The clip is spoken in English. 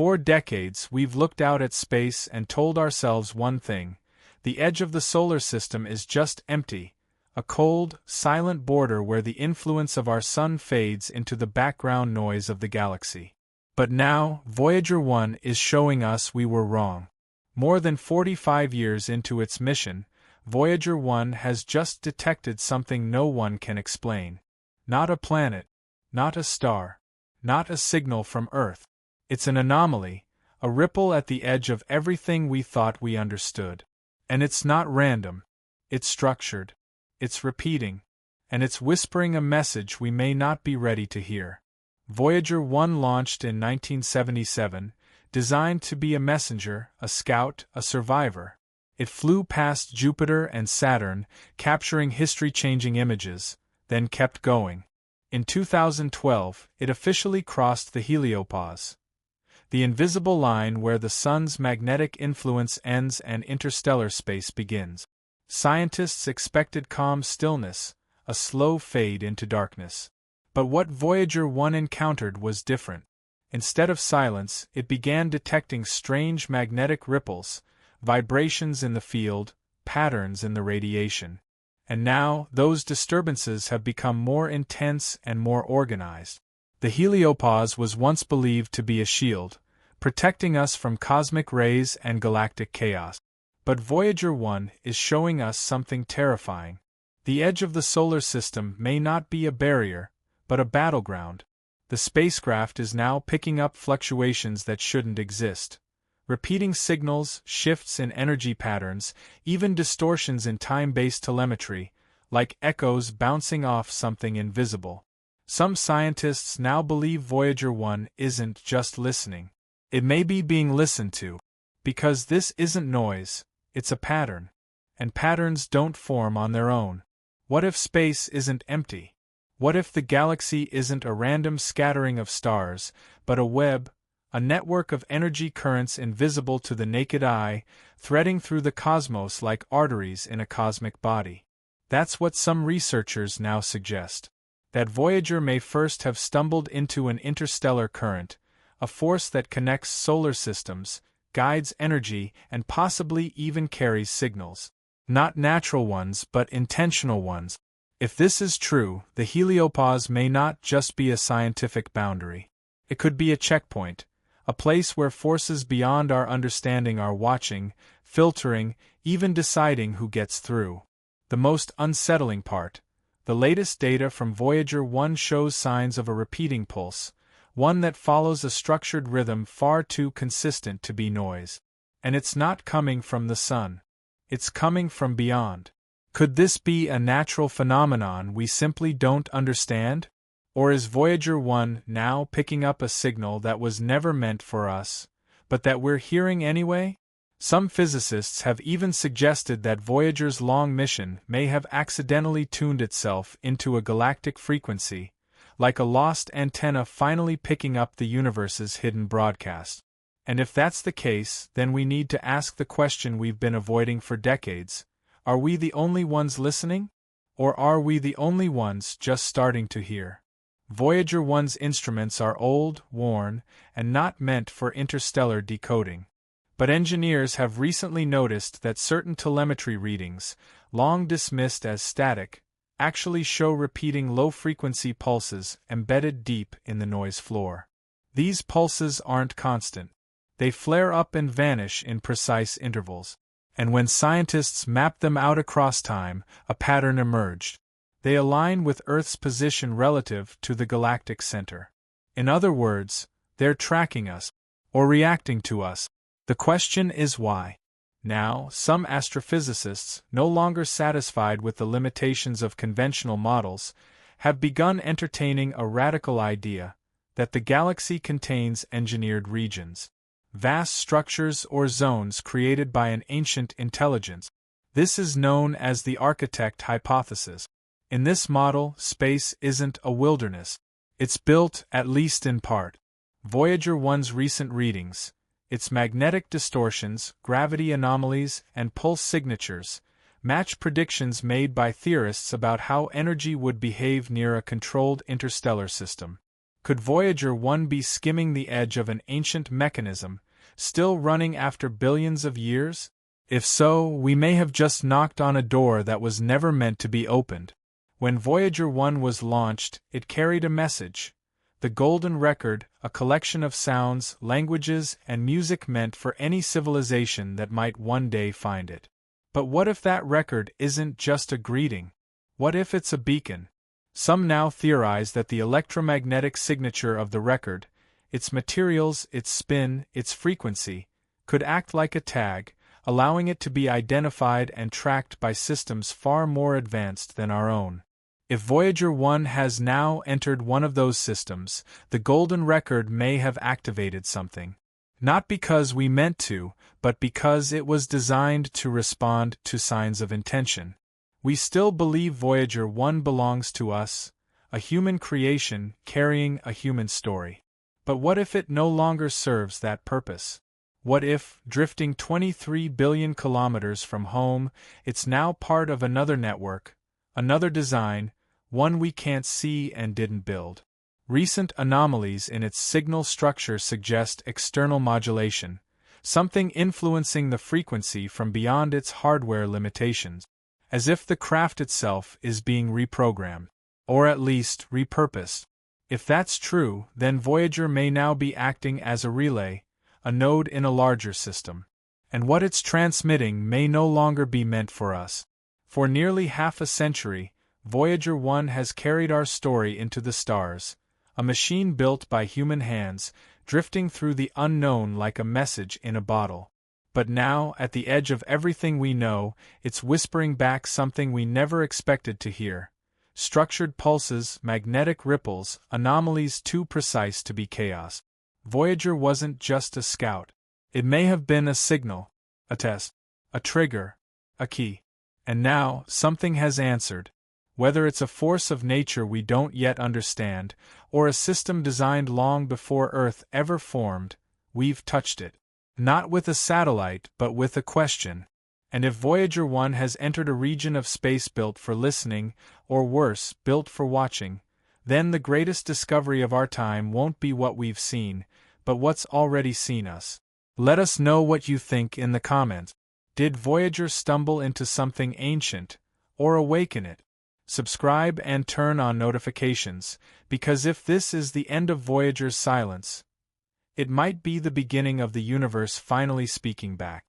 For decades we've looked out at space and told ourselves one thing: the edge of the solar system is just empty, a cold, silent border where the influence of our sun fades into the background noise of the galaxy. But now, Voyager 1 is showing us we were wrong. More than 45 years into its mission, Voyager 1 has just detected something no one can explain. Not a planet, not a star, not a signal from Earth. It's an anomaly, a ripple at the edge of everything we thought we understood. And it's not random. It's structured. It's repeating. And it's whispering a message we may not be ready to hear. Voyager 1 launched in 1977, designed to be a messenger, a scout, a survivor. It flew past Jupiter and Saturn, capturing history-changing images, then kept going. In 2012, it officially crossed the heliopause, the invisible line where the sun's magnetic influence ends and interstellar space begins. Scientists expected calm stillness, a slow fade into darkness. But what Voyager 1 encountered was different. Instead of silence, it began detecting strange magnetic ripples, vibrations in the field, patterns in the radiation. And now, those disturbances have become more intense and more organized. The heliopause was once believed to be a shield, protecting us from cosmic rays and galactic chaos. But Voyager 1 is showing us something terrifying. The edge of the solar system may not be a barrier, but a battleground. The spacecraft is now picking up fluctuations that shouldn't exist. Repeating signals, shifts in energy patterns, even distortions in time-based telemetry, like echoes bouncing off something invisible. Some scientists now believe Voyager 1 isn't just listening. It may be being listened to. Because this isn't noise, it's a pattern. And patterns don't form on their own. What if space isn't empty? What if the galaxy isn't a random scattering of stars, but a web, a network of energy currents invisible to the naked eye, threading through the cosmos like arteries in a cosmic body? That's what some researchers now suggest. That Voyager may first have stumbled into an interstellar current, a force that connects solar systems, guides energy, and possibly even carries signals. Not natural ones, but intentional ones. If this is true, the heliopause may not just be a scientific boundary. It could be a checkpoint, a place where forces beyond our understanding are watching, filtering, even deciding who gets through. The most unsettling part: the latest data from Voyager 1 shows signs of a repeating pulse, one that follows a structured rhythm far too consistent to be noise. And it's not coming from the sun. It's coming from beyond. Could this be a natural phenomenon we simply don't understand? Or is Voyager 1 now picking up a signal that was never meant for us, but that we're hearing anyway? Some physicists have even suggested that Voyager's long mission may have accidentally tuned itself into a galactic frequency, like a lost antenna finally picking up the universe's hidden broadcast. And if that's the case, then we need to ask the question we've been avoiding for decades: are we the only ones listening? Or are we the only ones just starting to hear? Voyager 1's instruments are old, worn, and not meant for interstellar decoding. But engineers have recently noticed that certain telemetry readings, long dismissed as static, actually show repeating low-frequency pulses embedded deep in the noise floor. These pulses aren't constant. They flare up and vanish in precise intervals. And when scientists mapped them out across time, a pattern emerged. They align with Earth's position relative to the galactic center. In other words, they're tracking us, or reacting to us. The question is why. Now, some astrophysicists, no longer satisfied with the limitations of conventional models, have begun entertaining a radical idea: that the galaxy contains engineered regions, vast structures or zones created by an ancient intelligence. This is known as the architect hypothesis. In this model, space isn't a wilderness. It's built, at least in part. Voyager 1's recent readings, its magnetic distortions, gravity anomalies, and pulse signatures, match predictions made by theorists about how energy would behave near a controlled interstellar system. Could Voyager 1 be skimming the edge of an ancient mechanism, still running after billions of years? If so, we may have just knocked on a door that was never meant to be opened. When Voyager 1 was launched, it carried a message. The Golden Record, a collection of sounds, languages, and music meant for any civilization that might one day find it. But what if that record isn't just a greeting? What if it's a beacon? Some now theorize that the electromagnetic signature of the record, its materials, its spin, its frequency, could act like a tag, allowing it to be identified and tracked by systems far more advanced than our own. If Voyager 1 has now entered one of those systems, the Golden Record may have activated something. Not because we meant to, but because it was designed to respond to signs of intention. We still believe Voyager 1 belongs to us, a human creation carrying a human story. But what if it no longer serves that purpose? What if, drifting 23 billion kilometers from home, it's now part of another network, another design, one we can't see and didn't build? Recent anomalies in its signal structure suggest external modulation, something influencing the frequency from beyond its hardware limitations, as if the craft itself is being reprogrammed, or at least repurposed. If that's true, then Voyager may now be acting as a relay, a node in a larger system. And what it's transmitting may no longer be meant for us. For nearly half a century, Voyager 1 has carried our story into the stars, a machine built by human hands, drifting through the unknown like a message in a bottle. But now, at the edge of everything we know, it's whispering back something we never expected to hear. Structured pulses, magnetic ripples, anomalies too precise to be chaos. Voyager wasn't just a scout. It may have been a signal, a test, a trigger, a key. And now, something has answered. Whether it's a force of nature we don't yet understand, or a system designed long before Earth ever formed, we've touched it. Not with a satellite, but with a question. And if Voyager 1 has entered a region of space built for listening, or worse, built for watching, then the greatest discovery of our time won't be what we've seen, but what's already seen us. Let us know what you think in the comments. Did Voyager stumble into something ancient, or awaken it? Subscribe and turn on notifications, because if this is the end of Voyager's silence, it might be the beginning of the universe finally speaking back.